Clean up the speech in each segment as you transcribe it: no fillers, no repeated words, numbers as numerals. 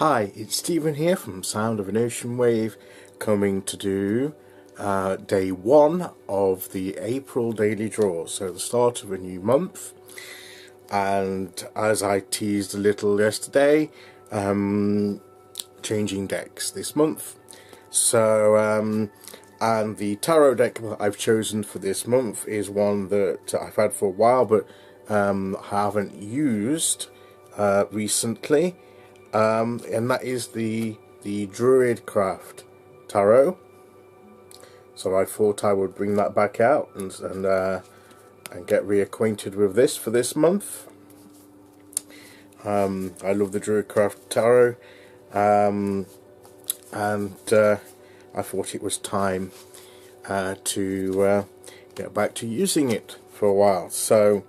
Hi, it's Stephen here from Sound of an Ocean Wave, coming to do day 1 of the April daily draw, so the start of a new month. And as I teased a little yesterday, changing decks this month. So and the tarot deck that I've chosen for this month is one that I've had for a while but haven't used recently, and that is the Druidcraft Tarot. So I thought I would bring that back out and get reacquainted with this for this month. I love the Druidcraft Tarot, and I thought it was time to get back to using it for a while. So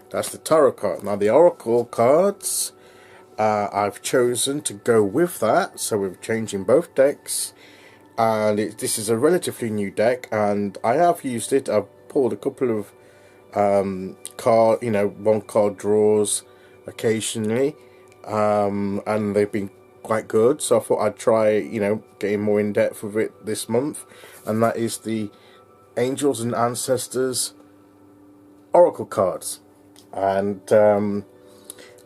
that's the tarot card. Now the oracle cards, I've chosen to go with that, so we're changing both decks, and this is a relatively new deck, and I have used it. I've pulled a couple of one card draws occasionally, and they've been quite good, so I thought I'd try getting more in depth with it this month. And that is the Angels and Ancestors oracle cards. And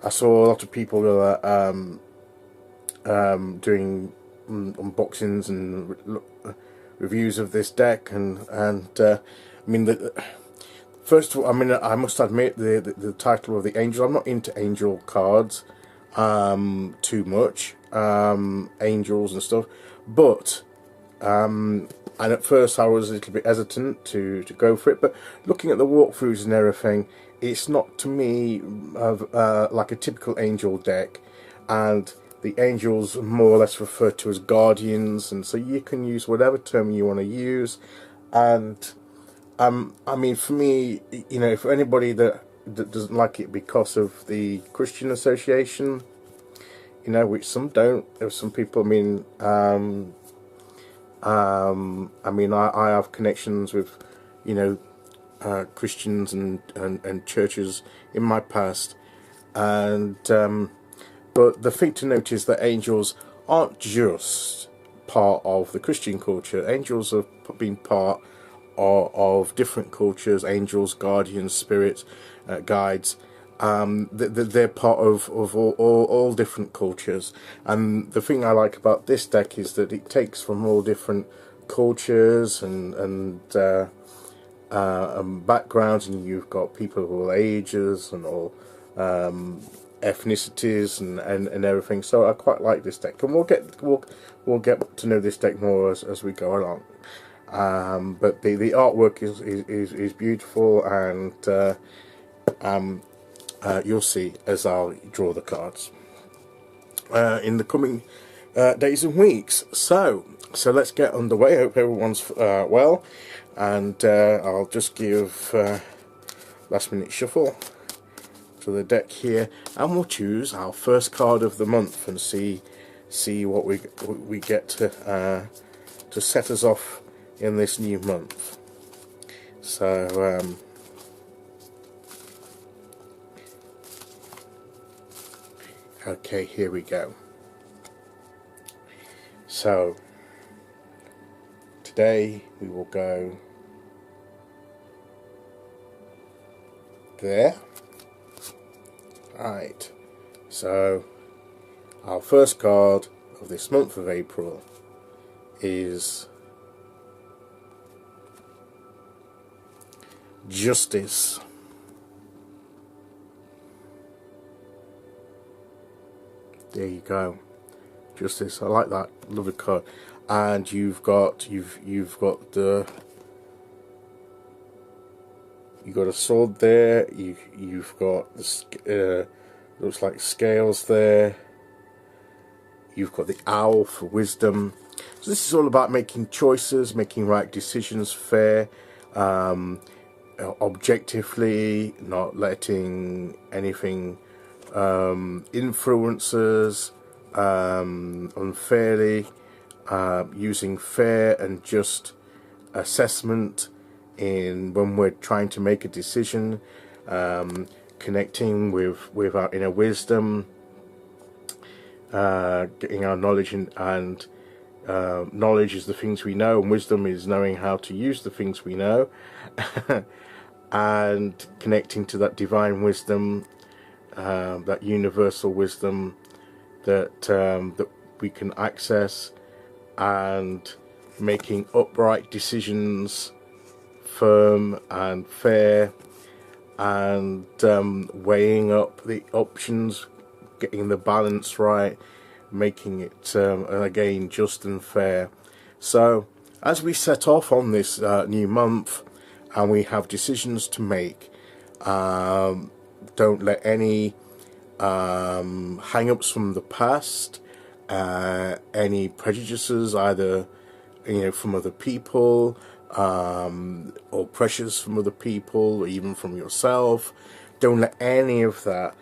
I saw a lot of people doing unboxings and reviews of this deck, and I mean, first of all, I mean, I must admit the title of the Angel, I'm not into angel cards too much, angels and stuff, but and at first I was a little bit hesitant to go for it, but looking at the walkthroughs and everything, it's not to me like a typical angel deck, and the angels are more or less referred to as guardians, and so you can use whatever term you want to use. And I mean, for me, for anybody that doesn't like it because of the Christian association, which some don't. There's some people. I mean, I have connections with, Christians and churches in my past, and but the thing to note is that angels aren't just part of the Christian culture. Angels have been part of different cultures. Angels, guardians, spirits, guides. They're part of all different cultures, and the thing I like about this deck is that it takes from all different cultures and backgrounds, and you've got people of all ages and all ethnicities and everything. So I quite like this deck, and we'll get to know this deck more as we go along. But the artwork is beautiful, and you'll see as I'll draw the cards in the coming days and weeks. So let's get underway. I hope everyone's well, and I'll just give last minute shuffle to the deck here, and we'll choose our first card of the month and see what we get to set us off in this new month. So okay, here we go. So today we will go there. Right, so our first card of this month of April is Justice. There you go, Justice. I like that. Lovely card. And you've got a sword there. You've got the looks like scales there. You've got the owl for wisdom. So this is all about making choices, making right decisions, fair, objectively, not letting anything influences unfairly, using fair and just assessment when we're trying to make a decision, connecting with our inner wisdom, getting our knowledge, and knowledge is the things we know, and wisdom is knowing how to use the things we know, and connecting to that divine wisdom, that universal wisdom that we can access, and making upright decisions, firm and fair, and weighing up the options, getting the balance right, making it again just and fair. So as we set off on this new month, and we have decisions to make, don't let any hang-ups from the past, any prejudices, either from other people, or pressures from other people, or even from yourself. Don't let any of that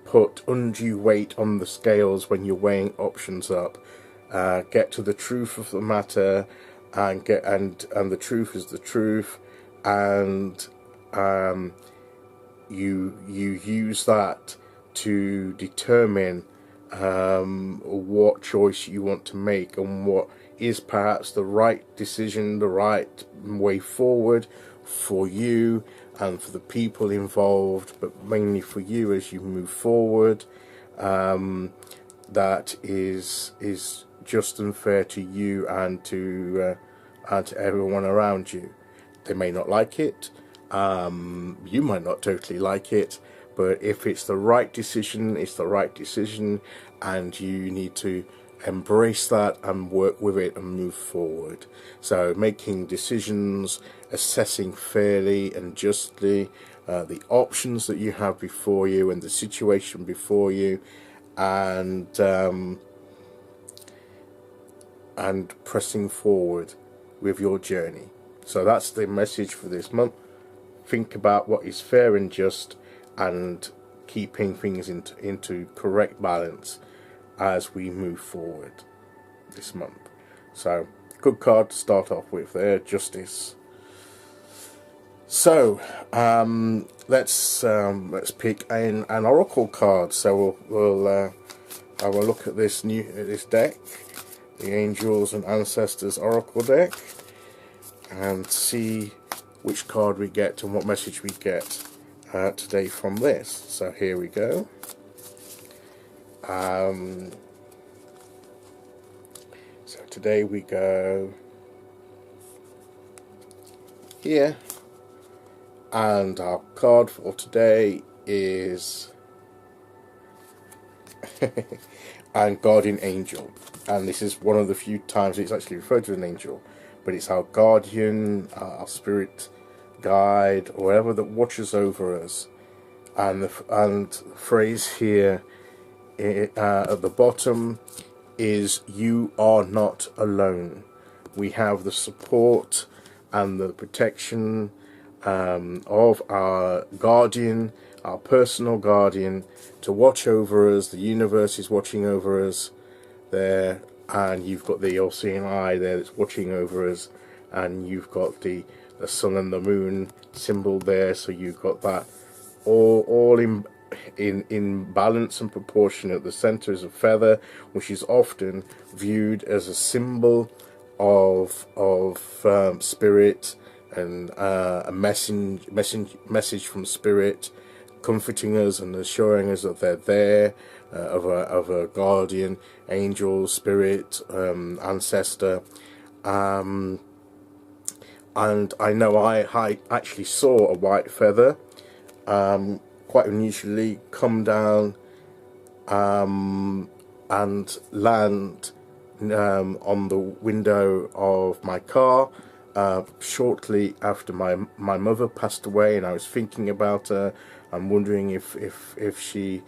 put undue weight on the scales when you're weighing options up. Get to the truth of the matter, and the truth is the truth, and you use that to determine what choice you want to make, and what is perhaps the right decision, the right way forward for you and for the people involved, but mainly for you as you move forward. That is just and fair to you and to everyone around you. They may not like it, you might not totally like it, but if it's the right decision, it's the right decision, and you need to embrace that and work with it and move forward. So making decisions, assessing fairly and justly the options that you have before you and the situation before you, and pressing forward with your journey. So that's the message for this month. Think about what is fair and just, and keeping things into correct balance as we move forward this month. So good card to start off with there, Justice. So let's pick an oracle card. So we'll have a look at this deck, the Angels and Ancestors Oracle deck, and see which card we get and what message we get today from this. So here we go. So today we go here, and our card for today is and Guardian Angel, and this is one of the few times it's actually referred to as an angel, but it's our guardian, our spirit guide, or whatever that watches over us. And the phrase here at the bottom is, "You are not alone." We have the support and the protection of our guardian, our personal guardian, to watch over us. The universe is watching over us there, and you've got the all-seeing eye there that's watching over us, and you've got the sun and the moon symbol there, so you've got that all in balance and proportion. At the center is a feather, which is often viewed as a symbol of spirit, and a message from spirit, comforting us and assuring us that they're there, of a guardian, angel, spirit, ancestor. And I know I actually saw a white feather quite unusually come down and land on the window of my car shortly after my mother passed away, and I was thinking about her. I'm wondering if she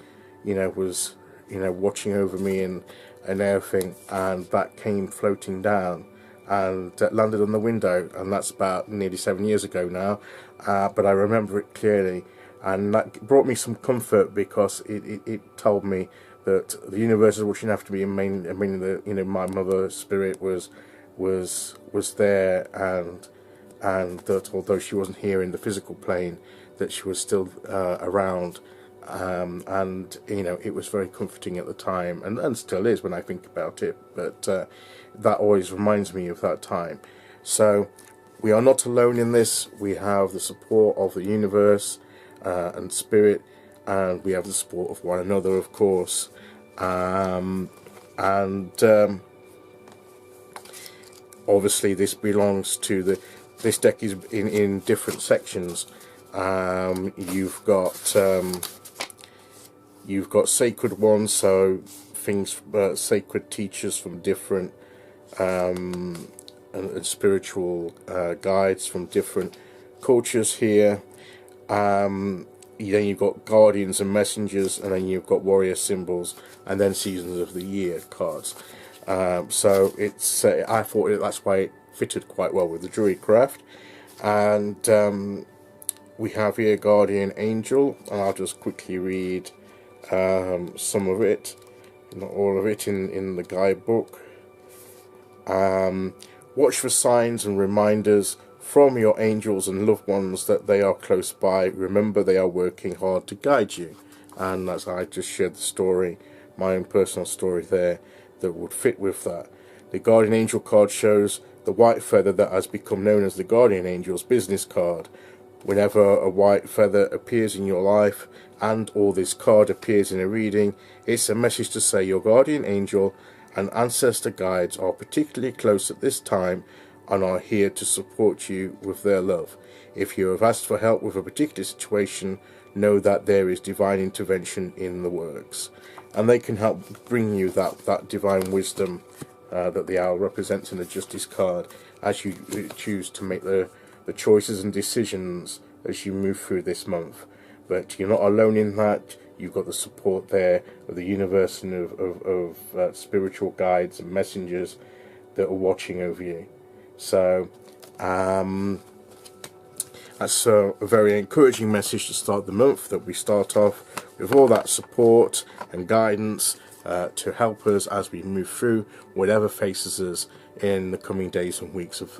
was watching over me and everything, and that came floating down and landed on the window, and that's about nearly 7 years ago now, but I remember it clearly, and that brought me some comfort, because it told me that the universe is watching after me, and mainly my mother's spirit was there, and that although she wasn't here in the physical plane, that she was still around, and you know, it was very comforting at the time, and still is when I think about it, but that always reminds me of that time. So we are not alone in this. We have the support of the universe and spirit, and we have the support of one another, of course, and obviously this belongs to this deck is in different sections. You've got sacred ones, so things, sacred teachers from different and spiritual guides from different cultures here. Then you've got guardians and messengers, and then you've got warrior symbols, and then seasons of the year cards. So it's I thought that's why it fitted quite well with the Druidcraft. And we have here Guardian Angel, and I'll just quickly read some of it, not all of it, in the guidebook. Watch for signs and reminders from your angels and loved ones that they are close by. Remember, they are working hard to guide you. And that's, I just shared the story, my own personal story there, that would fit with that. The Guardian Angel card shows the white feather that has become known as the Guardian Angel's business card. Whenever a white feather appears in your life, and or this card appears in a reading, it's a message to say your guardian angel and ancestor guides are particularly close at this time and are here to support you with their love. If you have asked for help with a particular situation, know that there is divine intervention in the works, and they can help bring you that divine wisdom that the owl represents in the Justice card as you choose to make the choices and decisions as you move through this month. But you're not alone in that. You've got the support there of the universe and of spiritual guides and messengers that are watching over you. So that's a very encouraging message to start the month, that we start off with all that support and guidance to help us as we move through whatever faces us in the coming days and weeks of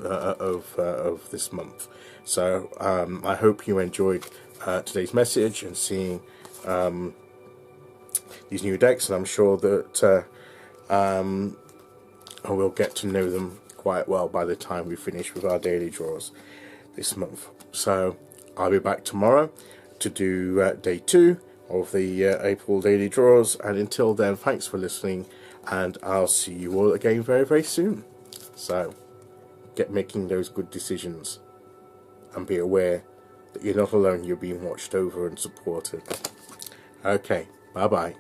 this month. So I hope you enjoyed today's message and seeing these new decks, and I'm sure that I will get to know them quite well by the time we finish with our daily draws this month. So I'll be back tomorrow to do day 2 of the April daily draws, and until then, thanks for listening, and I'll see you all again very, very soon. So get making those good decisions, and be aware that you're not alone, you're being watched over and supported. Okay, bye bye.